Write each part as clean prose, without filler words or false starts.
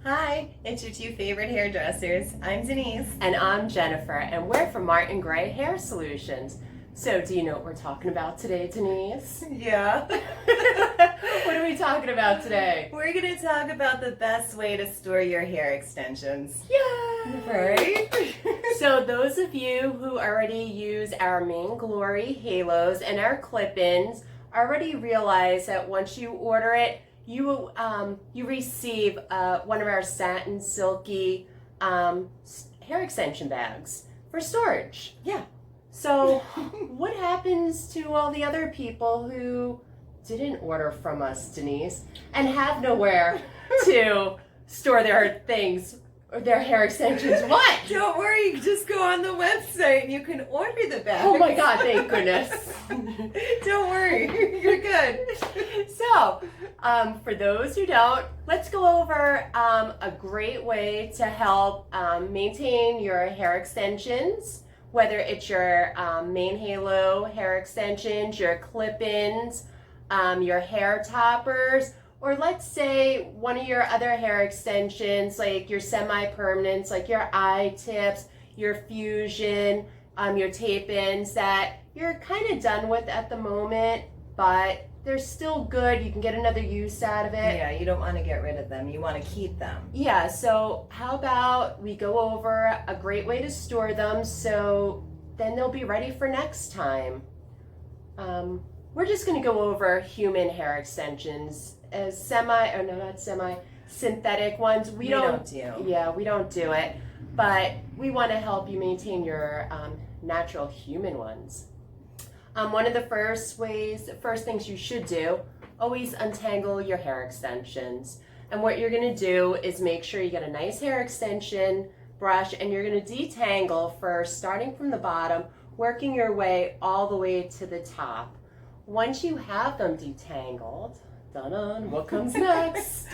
Hi, it's your two favorite hairdressers. I'm Denise. And I'm Jennifer, and we're from Martin Gray Hair Solutions. So, do you know what we're talking about today, Denise? Yeah. What are we talking about today? We're going to talk about the best way to store your hair extensions. Yay! Right? So, those of you who already use our Main Glory halos and our clip-ins already realize that once you order it, you receive one of our satin silky hair extension bags for storage. Yeah. So what happens to all the other people who didn't order from us, Denise, and have nowhere to store their things or their hair extensions? What? Don't worry, you can just go on the website and you can order the bags. Oh my God, thank goodness. Don't worry, you're good. So, for those who don't, let's go over a great way to help maintain your hair extensions, whether it's your main halo hair extensions, your clip-ins, your hair toppers, or let's say one of your other hair extensions, like your semi-permanents, like your eye tips, your fusion, your tape-ins that you're kind of done with at the moment, but they're still good. You can get another use out of it. Yeah, you don't want to get rid of them. You want to keep them. Yeah, so how about we go over a great way to store them so then they'll be ready for next time. We're just going to go over human hair extensions as synthetic ones. We don't do. Yeah, we don't do it, but we want to help you maintain your natural human ones. One of the first things you should do, always untangle your hair extensions. And what you're going to do is make sure you get a nice hair extension brush, and you're going to detangle first, starting from the bottom, working your way all the way to the top. Once you have them detangled, dun-dun, what comes next?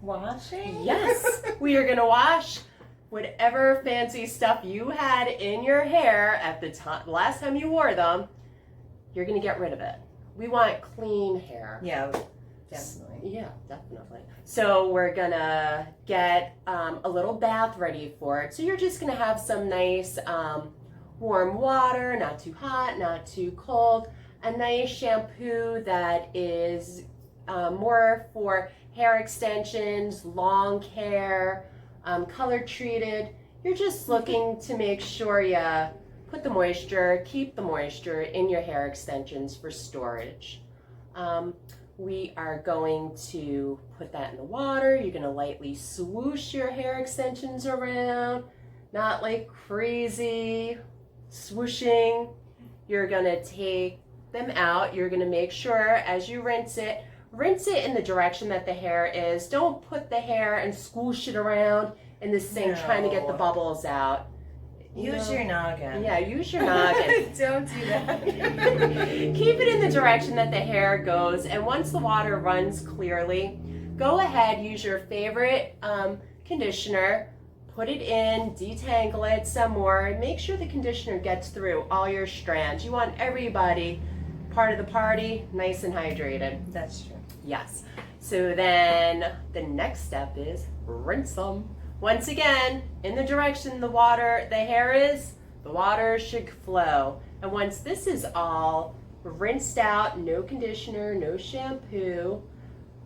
Washing? Yes, we are going to wash whatever fancy stuff you had in your hair at the last time you wore them. You're going to get rid of it. We want clean hair. Yeah, definitely. Yeah, definitely. So we're going to get a little bath ready for it. So you're just going to have some nice warm water, not too hot, not too cold. A nice shampoo that is more for hair extensions, long hair, color treated. You're just looking to make sure you put the moisture, keep the moisture in your hair extensions for storage. We are going to put that in the water. You're going to lightly swoosh your hair extensions around, not like crazy swooshing. You're going to take them out. You're going to make sure as you rinse it in the direction that the hair is. Don't put the hair and swoosh it around in the sink trying to get the bubbles out. Use your noggin. Yeah, use your noggin. Don't do that. Keep it in the direction that the hair goes, and once the water runs clearly, go ahead, use your favorite conditioner, put it in, detangle it some more, and make sure the conditioner gets through all your strands. You want everybody part of the party nice and hydrated. That's true. Yes. So then the next step is rinse them. Once again, in the direction the hair is, the water should flow. And once this is all rinsed out, no conditioner, no shampoo,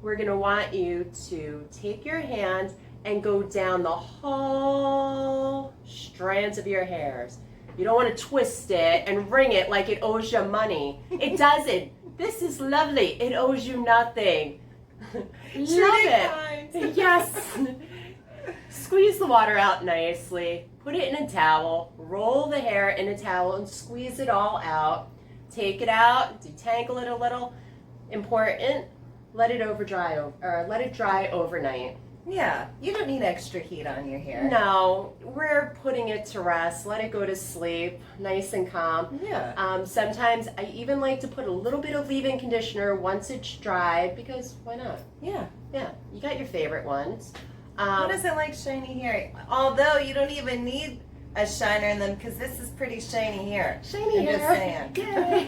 we're going to want you to take your hands and go down the whole strands of your hairs. You don't want to twist it and wring it like it owes you money. It doesn't. This is lovely. It owes you nothing. Love it. Yes. Squeeze the water out nicely. Put it in a towel. Roll the hair in a towel and squeeze it all out. Take it out. Detangle it a little. Important. Let it dry overnight. Yeah, you don't need extra heat on your hair. No, we're putting it to rest. Let it go to sleep, nice and calm. Yeah. Sometimes I even like to put a little bit of leave-in conditioner once it's dry, because why not? Yeah. Yeah, you got your favorite ones. Who doesn't like shiny hair? Although you don't even need a shiner in them, because this is pretty shiny hair. Shiny hair. I'm just saying.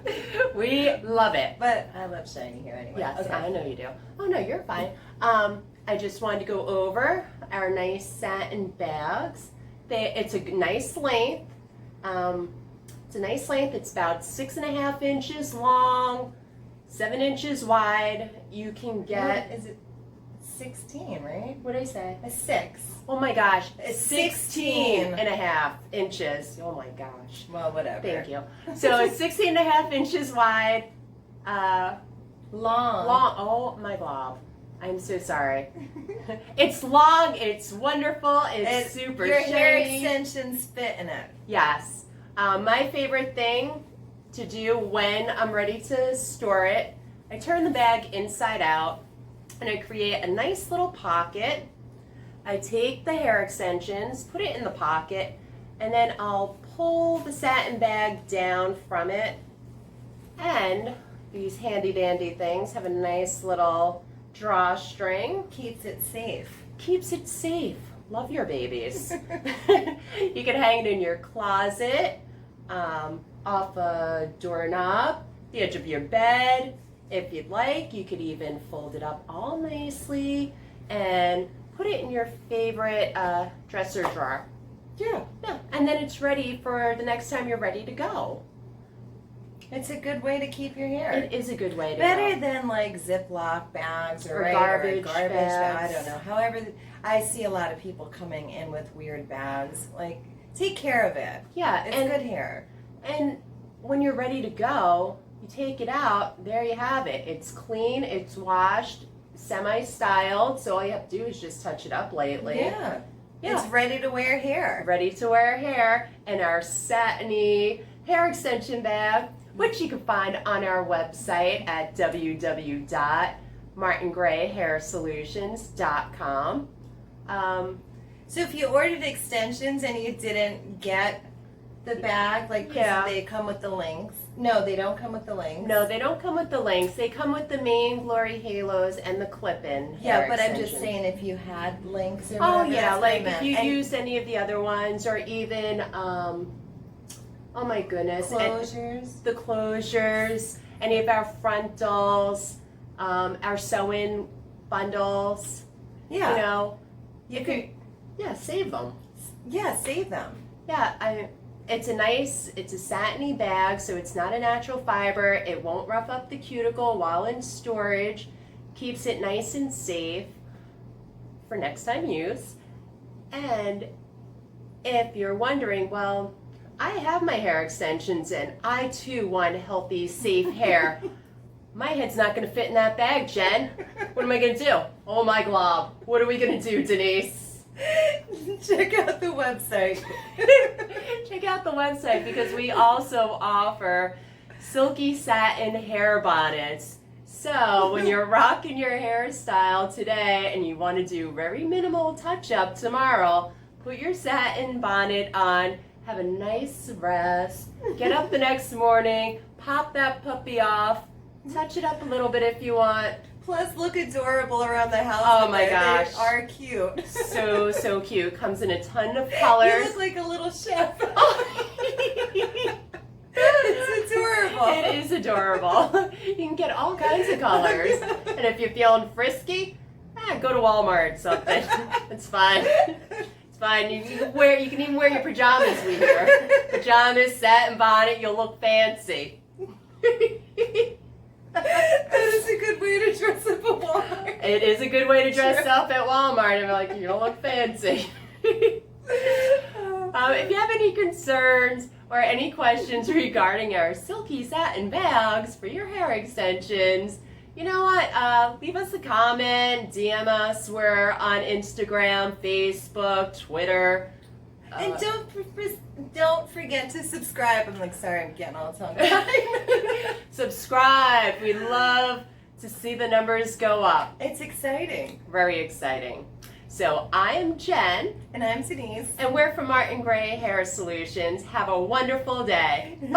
Yay. We love it. But I love shiny hair anyway. Yes, Okay. I know you do. Oh no, you're fine. I just wanted to go over our nice satin bags. It's a nice length. It's a nice length. It's about 6.5 inches long, 7 inches wide. You can get. What is it? 16, right? What did I say? A 6. Oh my gosh. It's 16.5 inches. Oh my gosh. Well, whatever. Thank you. So it's 16.5 inches wide. Long. Oh my blob. I'm so sorry. It's long. It's wonderful. It's super Your hair shiny. extensions fit in it. Yes. My favorite thing to do when I'm ready to store it, I turn the bag inside out and I create a nice little pocket. I take the hair extensions, put it in the pocket, and then I'll pull the satin bag down from it. And these handy dandy things have a nice little drawstring. Keeps it safe. Keeps it safe. Love your babies. You can hang it in your closet, off a doorknob, the edge of your bed. If you'd like, you could even fold it up all nicely and put it in your favorite dresser drawer. Yeah. Yeah, and then it's ready for the next time you're ready to go. It's a good way to keep your hair. It is a good way to Better go. than like Ziploc bags or garbage bag. bags. I don't know. However, I see a lot of people coming in with weird bags. Like, take care of it. Yeah, It's and good hair. And when you're ready to go, you take it out, there you have it. It's clean, it's washed, semi-styled, so all you have to do is just touch it up lightly. Yeah. Yeah. It's ready to wear hair. Ready to wear hair, and our satiny hair extension bag, which you can find on our website at www.martingrayhairsolutions.com. So if you ordered extensions and you didn't get the bag, like 'cause Yeah. they come with the links. No, they don't come with the links. No, they don't come with the links. They come with the main glory halos and the clip-in hair Yeah, but I'm just extensions. saying if you had links or Oh whatever, yeah, that's what I like if meant. you And used any of the other ones, or even, oh my goodness, and closures. the closures, any of our frontals, our sew-in bundles, Yeah. you know, You could, yeah, save them. yeah, save them. Yeah, it's a satiny bag, so it's not a natural fiber. It won't rough up the cuticle while in storage. Keeps it nice and safe for next time use. And if you're wondering, well, I have my hair extensions and I too want healthy, safe hair. My head's not going to fit in that bag, Jen. What am I going to do? Oh my glob. What are we going to do, Denise? Check out the website. Check out the website because we also offer silky satin hair bonnets. So when you're rocking your hairstyle today and you want to do very minimal touch-up tomorrow, put your satin bonnet on, have a nice rest, get up the next morning, pop that puppy off, touch it up a little bit if you want. Plus, look adorable around the house. Oh with my it. gosh. They are cute. So cute. Comes in a ton of colors. You look like a little chef. It's adorable. It is adorable. You can get all kinds of colors. And if you're feeling frisky, go to Walmart or something. It's fine. It's fine. You can even wear your pajamas, we hear. Pajamas, satin bonnet, you'll look fancy. That is a good way to dress up at Walmart. It is a good way to dress up at Walmart and be like, you don't look fancy. If you have any concerns or any questions regarding our silky satin bags for your hair extensions, you know what? Leave us a comment, DM us. We're on Instagram, Facebook, Twitter. And don't forget to subscribe. I'm like, sorry, I'm getting all tongue-tied. Subscribe. We love to see the numbers go up. It's exciting. Very exciting. So I am Jen. And I'm Denise. And we're from Martin Gray Hair Solutions. Have a wonderful day. Bye.